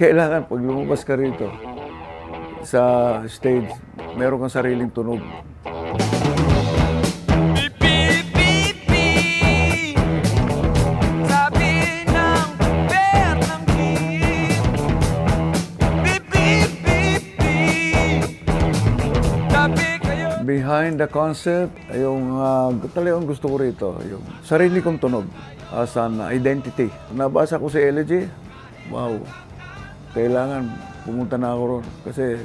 Kailangan pag lumabas ka rito sa stage, meron kang sariling tunog. Behind the concept, yung talagang gusto ko rito, yung sarili kong tunog as an identity. Nabasa ko si Elegy, wow, kailangan pumunta na ako ron kasi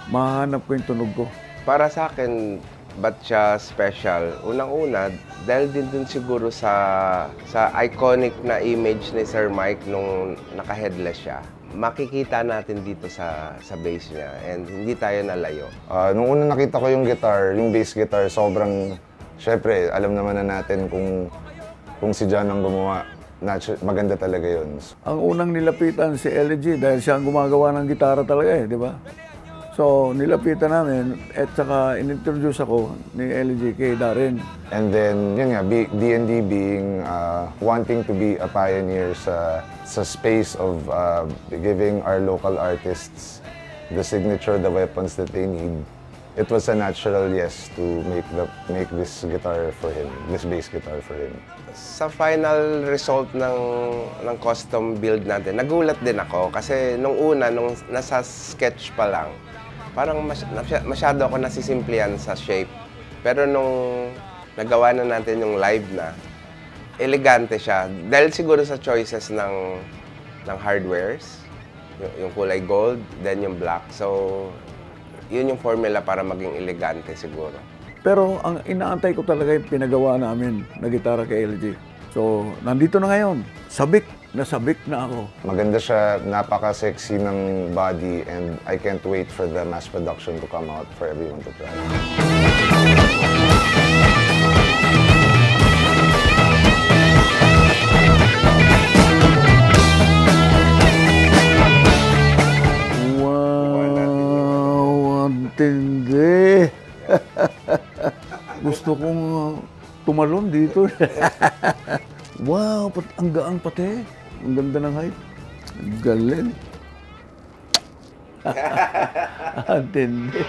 mahanap ko yung tunog ko. Para sa akin, ba't siya special? Unang-una, dahil din dun siguro sa iconic na image ni Sir Mike nung naka-headless siya. Makikita natin dito sa bass niya and hindi tayo nalayo. Nung una nakita ko yung guitar, yung bass guitar, sobrang, syempre, alam naman na natin kung si John ang gumawa, maganda talaga yun. Ang unang nilapitan si Elegy dahil siya ang gumagawa ng gitara talaga di ba? So, nilapitan namin at saka in-introduce ako ni Elegy kay Darren. And then, yun nga, D&D being wanting to be a pioneer sa space of giving our local artists the signature, the weapons that they need. It was a natural yes to make this guitar for him, this bass guitar for him. Sa final result ng custom build natin, nagulat din ako kasi nung una, nung nasa sketch pa lang, parang masyado ako nasisimplihan sa shape. Pero nung nagawa na natin yung live na, elegante siya. Dahil siguro sa choices ng hardwares, yung kulay gold, then yung black. So, yun yung formula para maging elegante siguro. Pero ang inaantay ko talaga yung pinagawa namin na gitara kay Elegy. So, nandito na ngayon. Sabik na ako. Maganda siya, napaka-sexy ng body, and I can't wait for the mass production to come out for everyone to try. Wow, ang tindi. Gusto kong tumalon dito. Wow, ang gaang pati. Ang ganda ng height. Galing. Ang tindi.